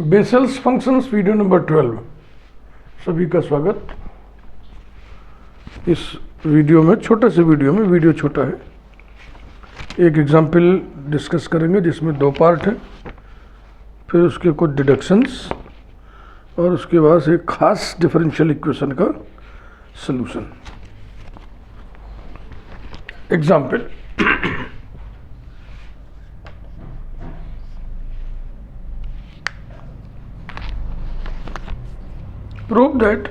बेसेल्स functions video number 12। सभी का स्वागत। इस वीडियो में वीडियो छोटा है, एक एग्जाम्पल डिस्कस करेंगे जिसमें दो पार्ट है, फिर उसके कुछ डिडक्शंस और उसके बाद एक खास डिफरेंशियल इक्वेशन का सलूशन। एग्जाम्पल, prove that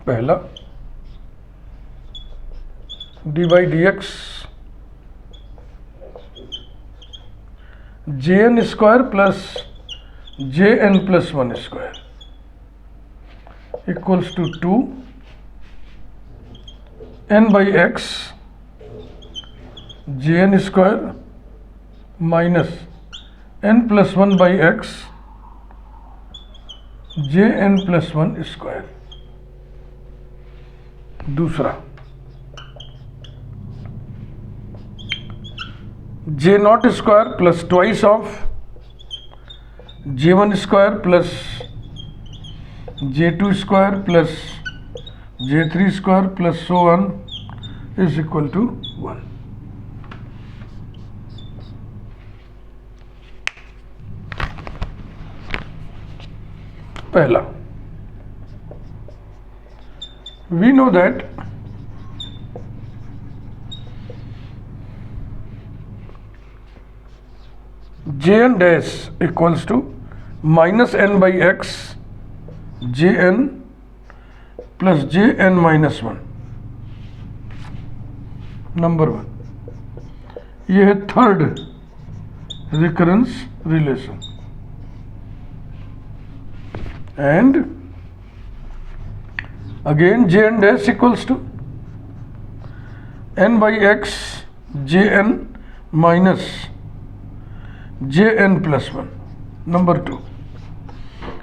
पहला dy dx jn square plus jn plus 1 square equals to 2 n by x jn square minus n plus 1 by x J N plus 1 square. दूसरा J not square plus twice of J one square plus J two square plus J three square plus so one is equal to 1। पहला, we know that jn dash equals to minus n by x jn plus jn minus 1। Number 1, यह है third recurrence relation. And again jn dash equals to n by x jn minus jn plus 1। Number 2,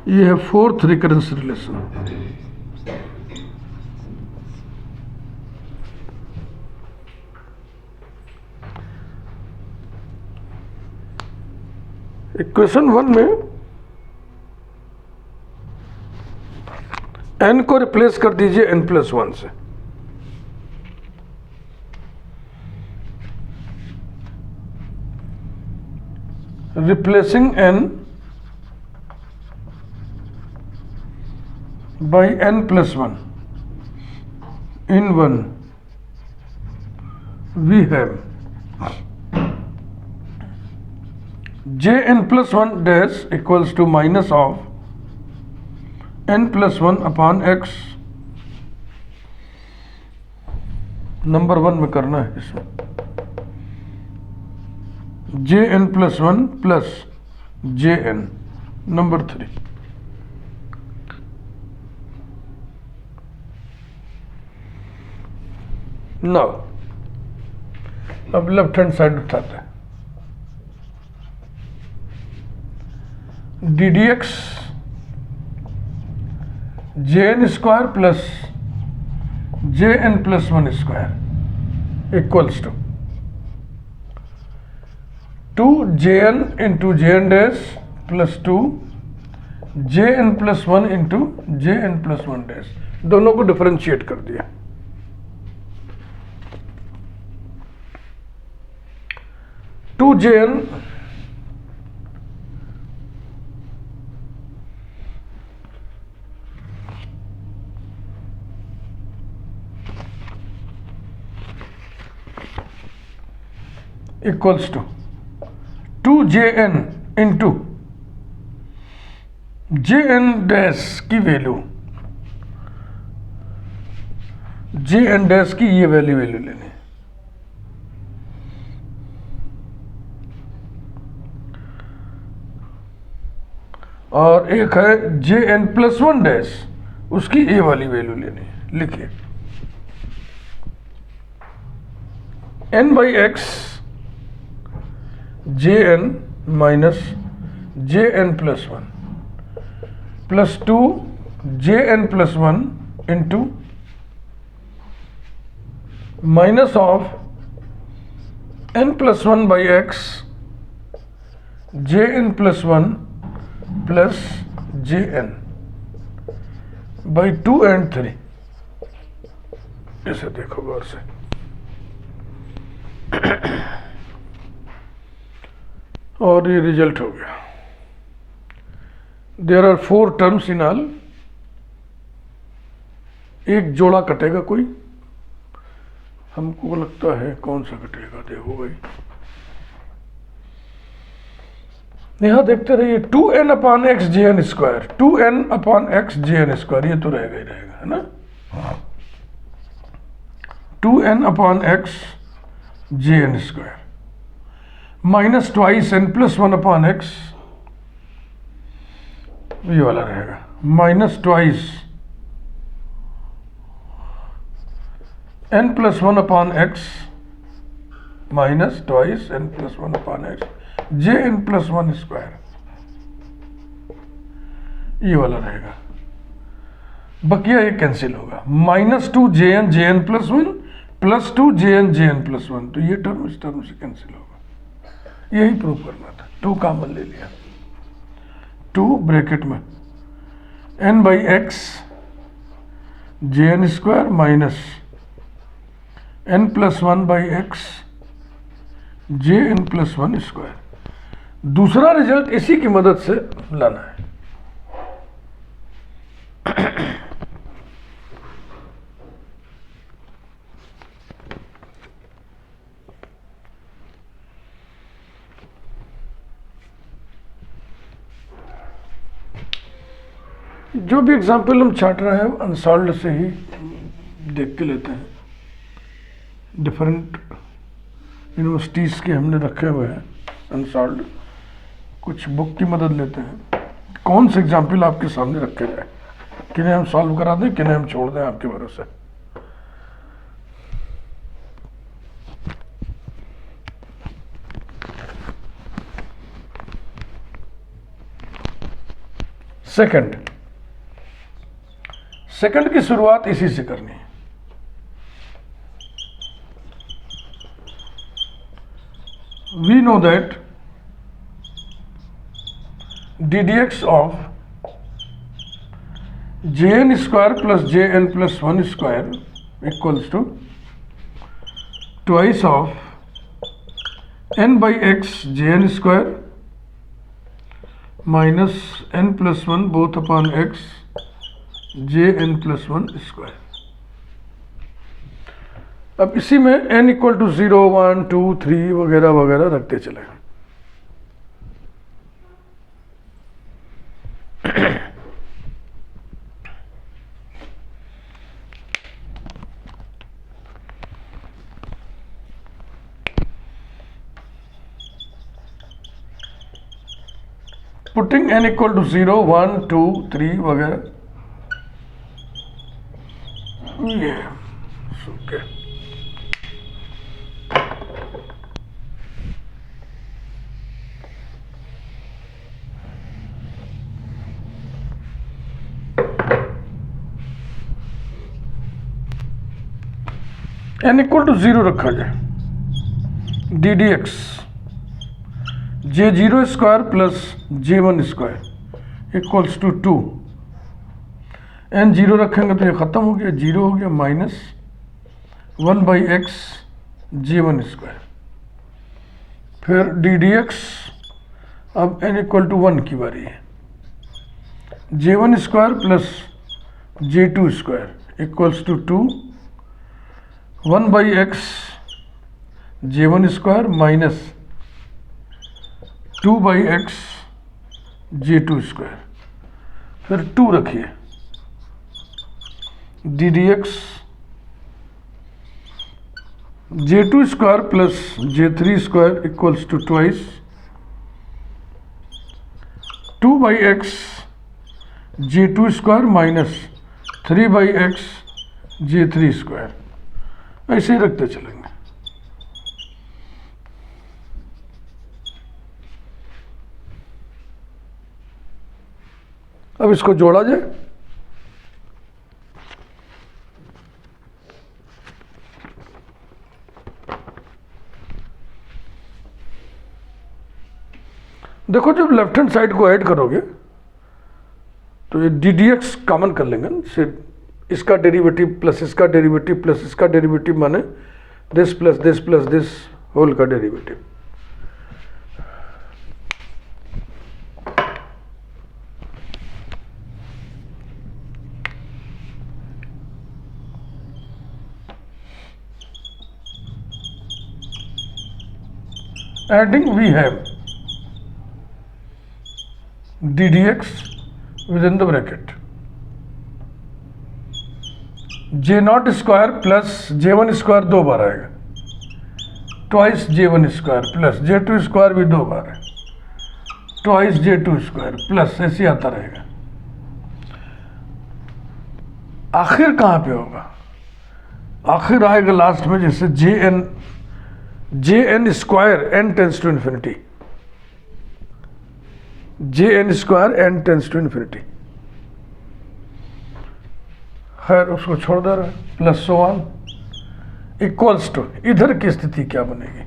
ये है fourth recurrence relation. Equation 1 में n को replace कर दीजिए n plus 1 से। Replacing n by n plus 1 in 1 we have jn plus 1 dash equals to minus of n plus 1 upon x। Number 1 में करना है इसमें jn plus 1 plus jn। Number 3, now अब लेफ्ट हैंड साइड उठाते हैं। D D x jn square plus jn plus 1 square equals to 2 jn into jn dash plus 2 jn plus 1 into jn plus 1 dash. दोनों को differentiate कर दिया। Two jn equals to 2jn into jn dash की value, jn dash की ये value लेनी, और एक है jn प्लस 1 डैश, उसकी ए वाली वैल्यू लेनी। लिखिए n by x jn minus jn plus 1 plus 2 jn plus 1 into minus of n plus 1 by x J N plus 1 plus j n by 2 and 3। इसे देखो गौर से। और ये रिजल्ट हो गया। There are 4 terms in all. एक जोड़ा कटेगा कोई, हमको लगता है कौन सा कटेगा, देखो भाई। यहां देखते रहिए 2n अपॉन एक्स जे N square, 2n upon x जे एन स्क्वायर, ये तो रहेगा ही रहेगा, है ना। 2n अपॉन एक्स जे N square minus twice n plus 1 upon x, ये वाला रहेगा, minus twice n plus 1 upon x minus twice n plus 1 upon x जे एन प्लस 1 स्क्वायर, ये वाला रहेगा। बकिया ये कैंसिल होगा, minus 2 j N plus 1 plus 2 j N plus 1, तो ये टर्म इस टर्म से कैंसिल होगा। यही प्रूव करना था। 2 कॉमन ले लिया, 2 ब्रैकेट में n by x J N square minus n plus 1 by x J N plus 1 square. दूसरा रिजल्ट इसी की मदद से लाना है। जो भी एग्जाम्पल हम छाट रहे हैं अनसॉल्व्ड से ही देख के लेते हैं। डिफरेंट यूनिवर्सिटीज़ के हमने रखे हुए हैं अनसॉल्व्ड, कुछ बुक की मदद लेते हैं। कौन से एग्जाम्पल आपके सामने रखे जाए, किन्हें हम सॉल्व करा दें, किन्हें हम छोड़ दें, आपके भरोसे। सेकंड की शुरुआत इसी से करनी है। We know that d D x of j N square plus j N plus 1 square equals to twice of n by x J N square minus n plus 1 both upon x J N plus 1 square. अब इसी में n equal to 0, 1, 2, 3 वगैरह वगैरह रखते चले। Putting n equal to 0, 1, 2, 3 वगैरह, ये okay. n equal to 0 रखा जाए, d D x j 0 square plus j 1 square equals to 2। n 0 रखेंगे तो ये खत्म हो गया, 0 हो गया, minus 1 by x J 1 square. फिर डी डी एक्स, अब n इक्वल टू 1 की बारी है, J 1 square plus J 2 square equals to 2, 1 by x J 1 square minus 2 by x J 2 square. फिर 2 रखिए, D D x J 2 square plus J 3 square equals to twice 2 by x J 2 square minus 3 by x J 3 square. ऐसे ही रखते चलेंगे। अब इसको जोड़ा जाए, देखो जब लेफ्ट हैंड साइड को ऐड करोगे तो ये डी डी एक्स कॉमन कर लेंगे ना, सिर्फ इसका डेरिवेटिव प्लस इसका डेरिवेटिव प्लस इसका डेरिवेटिव माने दिस प्लस दिस होल का derivative. Adding we have d dx within the bracket j not square plus j1 square 2 बार आएगा, twice j1 square plus j2 square भी 2 बार है, ट्वाइस j2 स्क्वायर प्लस ऐसे आता रहेगा। आखिर कहाँ पे होगा? आखिर आएगा लास्ट में जैसे J N square N tends to infinity, J N square N tends to infinity. खैर उसको छोड़ दे रहा है, plus so one equals to, इधर की स्थिति क्या बनेगी?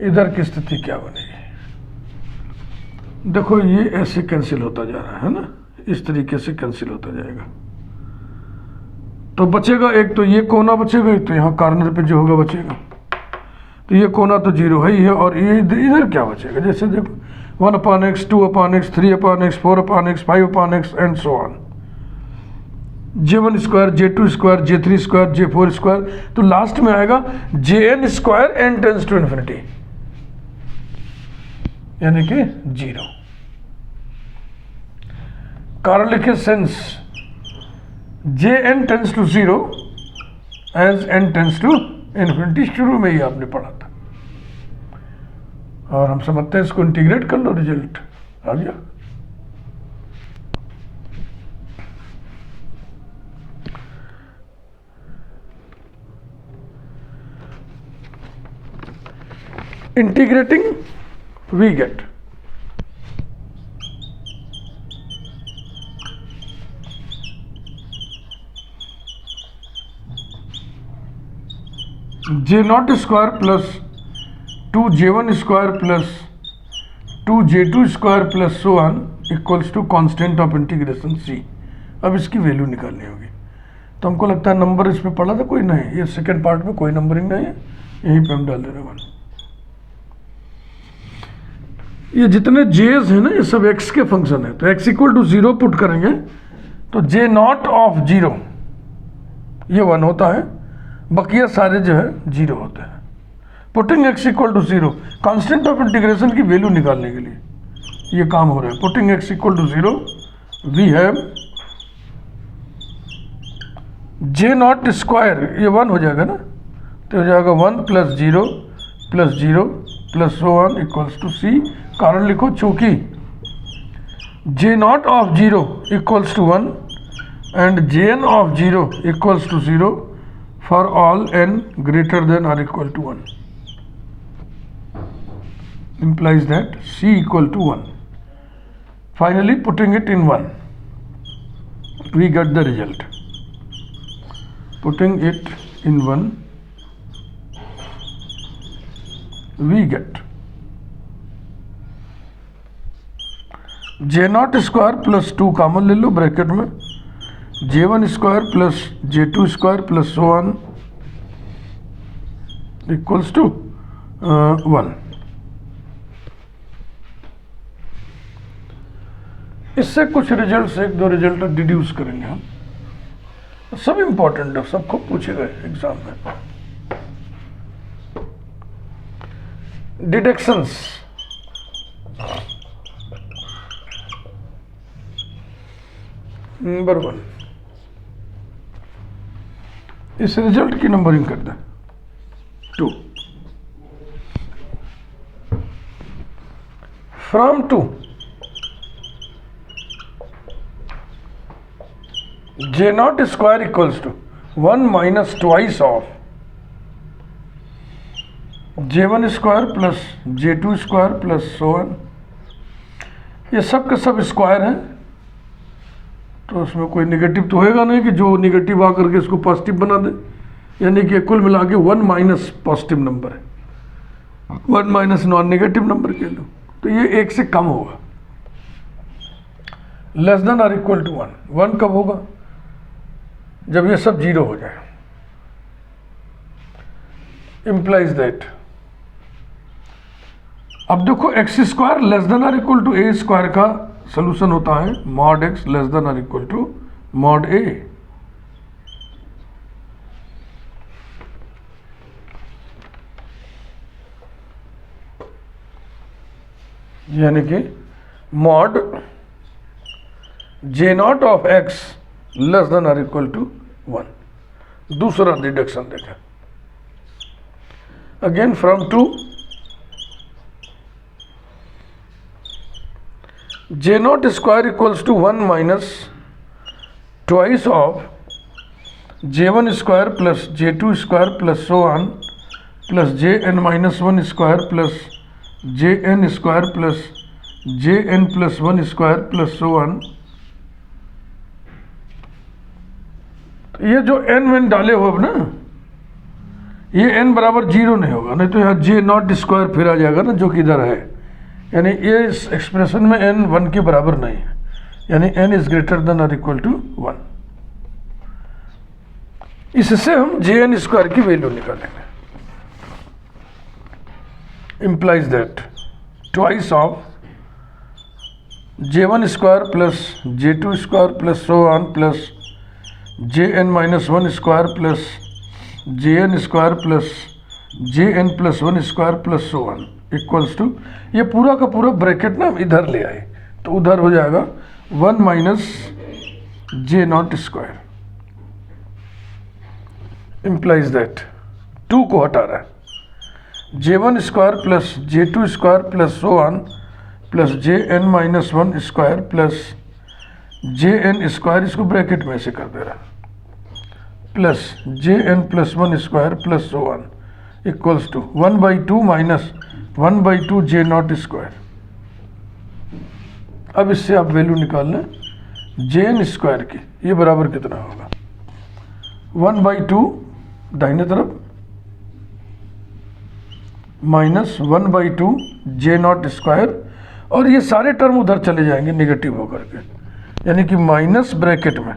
इधर की स्थिति क्या बनेगी? देखो ये ऐसे कैंसिल होता जा रहा है ना, इस तरीके से कैंसिल होता जाएगा। तो बचेगा एक तो ये कोना बचेगा, एक तो यहाँ कॉर्नर पे जो होगा बचेगा। तो ये कोना तो जीरो है ही है, और ये इधर क्या बचेगा? जैसे देखो 1/x 2/x 3/x 4/x 5/x and so on, j1 square j2 square j3 square j4 square, तो लास्ट में आएगा jn square n tends to infinity, यानी कि 0। कारण लिखे since jn tends to 0 as n tends to infinity, शुरू में ही आपने पढ़ा था, और हम समझते हैं इसको इंटीग्रेट कर लो, रिजल्ट आ गया। Integrating we get J not square plus 2j1 square plus 2j2 square plus so on equals to constant of integration c। अब इसकी वैल्यू निकालनी होगी। तो हमको लगता है नंबर इसमें पढ़ा था, कोई नहीं, ये सेकेंड पार्ट में कोई नंबरिंग नहीं है, यहीं पे हम डाल दे रहे हैं। ये जितने जेज है ना, ये सब x के फंक्शन है, तो x इक्वल टू 0 पुट करेंगे तो j नॉट ऑफ 0 ये 1 होता है, बकिया सारे जो है 0 होते हैं। Putting x equal to 0, constant of integration की वैल्यू निकालने के लिए ये काम हो रहा है। Putting x equal to 0 we have j not square, ये 1 हो जाएगा ना, तो हो जाएगा 1 plus 0 plus so on equals to c। कारण लिखो, चूंकि j not of 0 equals to 1 and jn of 0 equals to 0 for all n greater than or equal to 1, implies that c equal to 1. Finally putting it in 1, we get the result. Putting it in 1, we get j not square plus 2 common ले लो bracket में, j1 square plus j2 square plus so on equals to 1। इससे कुछ result, एक दो result deduce करेंगे हम, सब इंपॉर्टेंट है, सब खूब पूछे गए एग्जाम में। डिडक्शंस, नंबर 1, इस रिजल्ट की नंबरिंग कर दें 2। From 2 j not square equals to 1 minus twice of j1 square plus j2 square plus so on. ये सब के सब स्क्वायर हैं, तो उसमें कोई निगेटिव तो होएगा नहीं कि जो निगेटिव आकर के इसको पॉजिटिव बना दे, यानी कि कुल मिला के 1 माइनस पॉजिटिव नंबर है। 1 माइनस नॉन नेगेटिव नंबर के लो, तो ये 1 से कम होगा, less than are equal to 1। 1 कब होगा? जब ये सब 0 हो जाए। इम्प्लाइज दैट, अब देखो X square less than are equal to A square का सोल्यूशन होता है mod X less than are equal to mod A. यानी कि mod J naught of X less than are equal to 1। दूसरा deduction देखें, again from 2 J not square equals to 1 minus twice of J1 square plus J2 square plus so on plus Jn minus 1 square plus Jn square plus Jn plus 1 square plus so on. तो ये जो n one डाले हो अब ना, ये n बराबर 0 नहीं होगा, नहीं तो यहाँ J नॉट स्क्वायर फिर आ जाएगा ना, जो कि इधर है। यानी ये इस एक्सप्रेशन में n 1 के बराबर नहीं है, यानी n इज ग्रेटर देन और इक्वल टू 1। इससे हम Jn स्क्वायर की वैल्यू निकालेंगे। implies that twice of J1 square plus J2 square plus so on plus Jn minus 1 square plus Jn square plus Jn plus 1 square plus so on equals to, ये पूरा का पूरा bracket ना हम इधर ले आए तो उधर हो जाएगा 1 minus J not square. Implies that 2 को हटा रहा है, J1 square plus J2 square plus so on plus Jn minus 1 square plus Jn square, इसको ब्रैकेट में से कर दे रहा है, plus Jn plus 1 square plus so on equals to 1/2 minus 1/2 J not square. अब इससे आप वैल्यू निकाल लें Jn स्क्वायर की, ये बराबर कितना होगा 1/2 दाहिने तरफ माइनस 1/2 जे नॉट स्क्वायर, और ये सारे टर्म उधर चले जाएंगे नेगेटिव होकर के, यानी कि माइनस ब्रैकेट में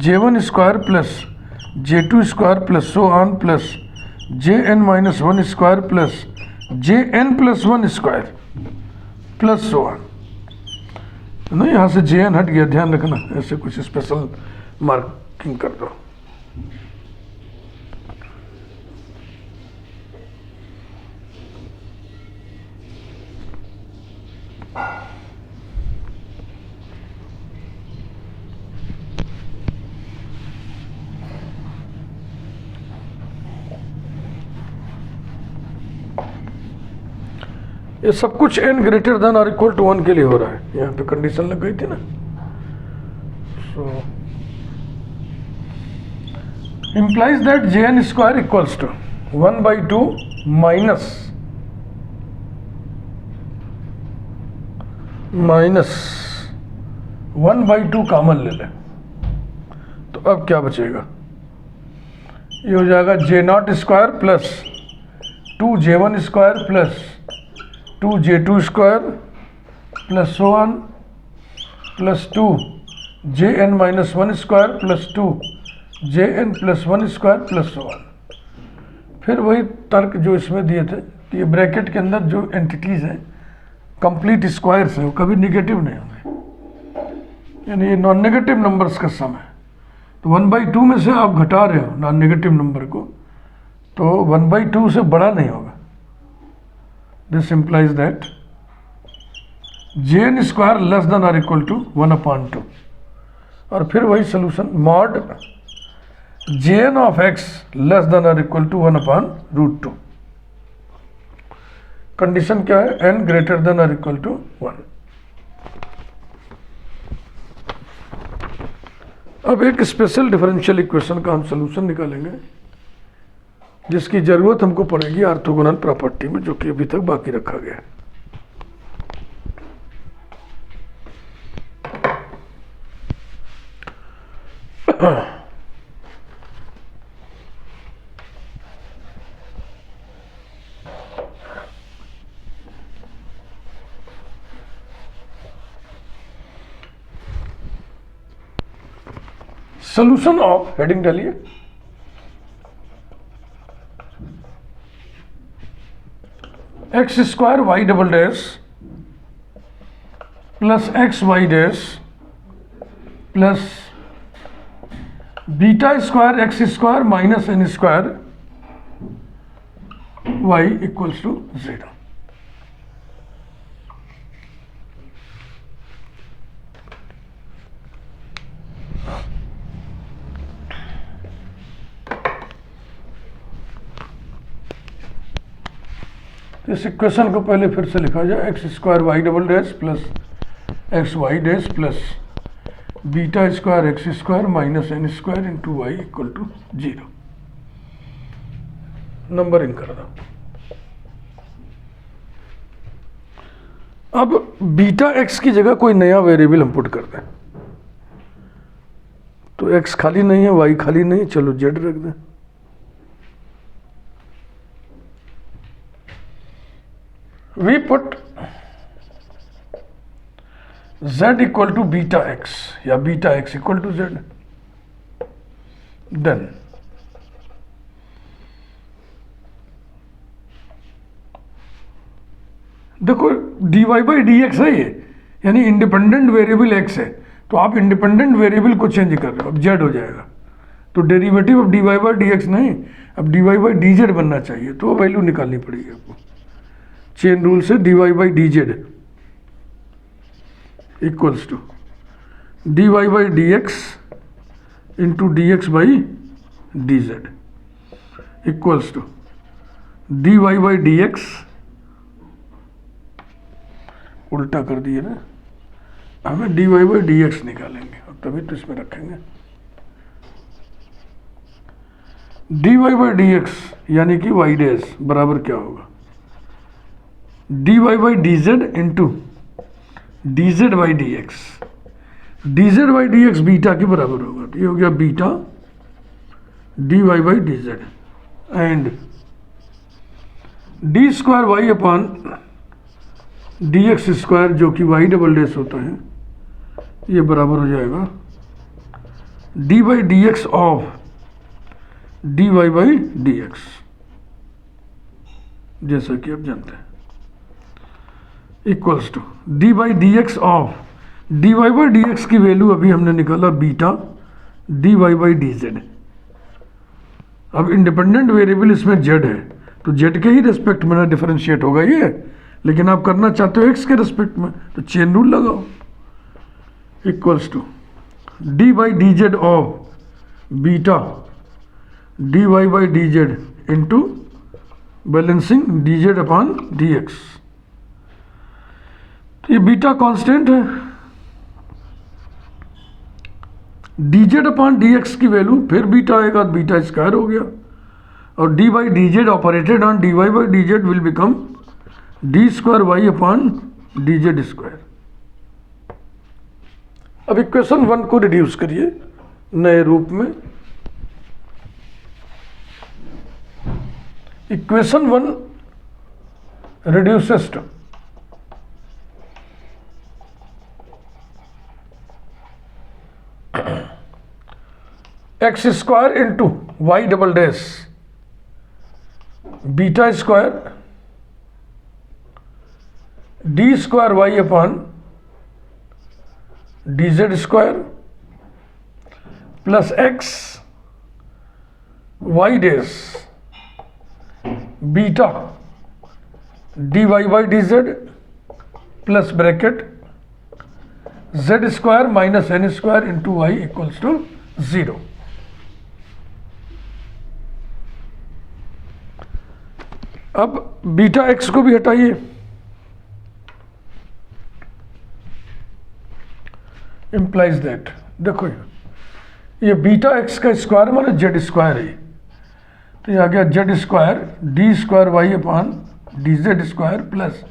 J1 square plus J2 square plus so on plus Jn minus 1 square plus Jn plus 1 square plus so on. नहीं, यहाँ से Jn हट गया, ध्यान रखना, ऐसे कुछ स्पेशल मार्किंग कर दो। ये सब कुछ n ग्रेटर देन और इक्वल टू 1 के लिए हो रहा है, यहाँ पे कंडीशन लग गई थी ना। So implies that Jn square equals to 1/2 minus 1/2 common ले लें, तो अब क्या बचेगा, ये हो जाएगा J not square plus 2J1 square plus 2J2 square plus so on plus 2Jn minus 1 square plus 2Jn plus 1 square plus so on. फिर वही तर्क जो इसमें दिए थे कि ये ब्रैकेट के अंदर जो एंटिटीज हैं कंप्लीट स्क्वायर्स है, वो कभी निगेटिव नहीं होंगे, यानी ये नॉन नेगेटिव नंबर्स का सम है। तो 1/2 में से आप घटा रहे हो नॉन नेगेटिव नंबर को, तो 1/2 से बड़ा नहीं होगा। This implies that Jn square less then और इक्वल टू 1/2, और फिर वही solution mod Jn of x less than और इक्वल टू 1/√2। कंडीशन क्या है, n ग्रेटर देन और इक्वल टू 1। अब एक स्पेशल डिफरेंशियल इक्वेशन का हम सोल्यूशन निकालेंगे, जिसकी जरूरत हमको पड़ेगी ऑर्थोगोनल प्रॉपर्टी में, जो कि अभी तक बाकी रखा गया है। सोल्यूशन ऑफ, हेडिंग डालिए, X square Y double dash plus X Y dash plus beta square X square minus N square Y equals to 0। इस इक्वेशन को पहले फिर से लिखा जाए, X square Y double dash plus X Y dash plus beta square X square minus N square into Y equal to 0। Numbering कर दो। अब बीटा एक्स की जगह कोई नया वेरिएबल हम पुट कर दें, तो एक्स खाली नहीं है, वाई खाली नहीं, चलो जेड रख दें। We put z equal to beta x या beta x equal to z, then देखो dy by dx है ये, यानी इंडिपेंडेंट वेरिएबल x है, तो आप इंडिपेंडेंट वेरिएबल को चेंज कर रहे हो, अब z हो जाएगा, तो डेरिवेटिव अब dy by dx नहीं, अब dy by dz बनना चाहिए, तो वैल्यू निकालनी पड़ेगी आपको। चेन रूल से dy by dz equals to dy by dx into dx by dz equals to dy by dx, उल्टा कर दिए ना, हमें dy by dx निकालेंगे और तभी तो इसमें रखेंगे dy by dx यानी कि y डैश बराबर क्या होगा, dy by dz into dz by dx, dz by dx beta के बराबर होगा, तो ये हो गया beta dy by dz and D square Y upon D X square जो कि वाई डबल डैश होता है, ये बराबर हो जाएगा D by D x of D Y by D X, जैसा कि आप जानते हैं, equals to D by D x of D Y by D X की वैल्यू अभी हमने निकाला beta D Y by D Z. अब इंडिपेंडेंट वेरिएबल इसमें जेड है, तो जेड के ही रेस्पेक्ट में ना डिफरेंशिएट होगा ये, लेकिन आप करना चाहते हो एक्स के रेस्पेक्ट में, तो चेन रूल लगाओ, equals to D by D Z of beta D Y by D Z into balancing D Z upon D X. तो ये बीटा कांस्टेंट है, D Z upon D X की value फिर beta आएगा, beta square हो गया, और D by D Z operated on D Y by D Z will become D square Y upon D Z square. अब equation 1 को reduce करिए नए रूप में, equation 1 reduces to x square into y double dash beta square d square y upon dz square plus x y dash beta D Y by D Z plus bracket Z square minus N square into Y equals to 0। अब beta x को भी हटाइए, implies that, देखो ये beta X का square माने Z square है, तो ये आ गया Z square D square Y upon D Z square plus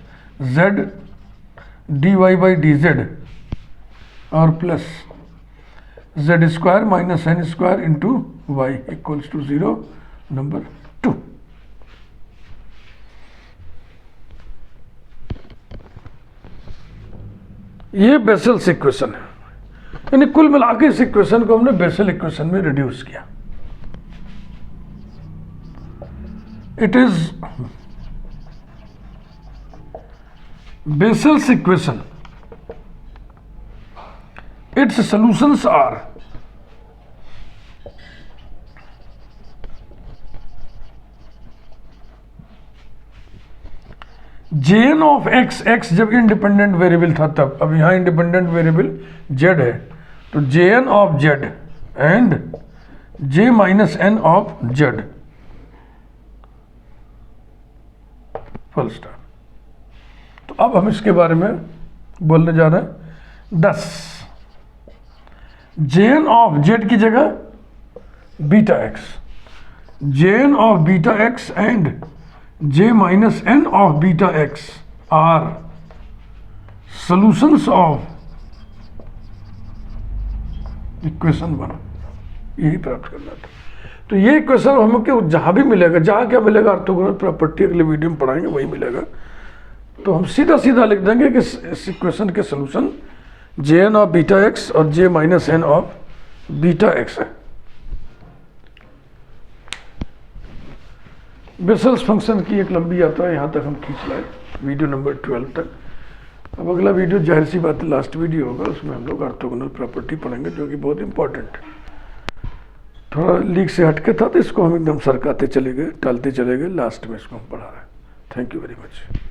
Z D Y by D Z और plus Z square minus N square into Y equals to 0 number 2। ये vessels equation है, यानी कुल मिला के इस इक्वेशन को हमने बेसल इक्वेशन में रिड्यूस किया। It is Bessel's equation, its solutions are Jn of x, x जब इंडिपेंडेंट वेरिएबल था तब, अब यहां इंडिपेंडेंट वेरिएबल z है, तो Jn of z and j minus n of z, full stop. तो अब हम इसके बारे में बोलने जा रहे हैं 10। Jn ऑफ z की जगह beta x, Jn of beta x and j minus n of beta x are solutions of equation 1। यही प्राप्त करना था। तो ये इक्वेशन हमको जहां भी मिलेगा, जहां क्या मिलेगा ऑर्थोगोनल प्रॉपर्टी अगले वीडियो में पढ़ाएंगे, वही मिलेगा। तो हम सीधा सीधा लिख देंगे कि इस इक्वेशन के solution Jn of beta x और j minus n of beta x है। बेसल्स फंक्शन की एक लंबी यात्रा यहाँ तक हम खींच लाए, वीडियो नंबर 12 तक। अब अगला वीडियो जाहिर सी बात है लास्ट वीडियो होगा, उसमें हम लोग ऑर्थोगोनल प्रॉपर्टी पढ़ेंगे, जो कि बहुत इंपॉर्टेंट है। थोड़ा लीक से हटके था तो इसको हम एकदम सरकाते चले गए, टालते चले गए, लास्ट में इसको हम पढ़ा रहे हैं। Thank you very much.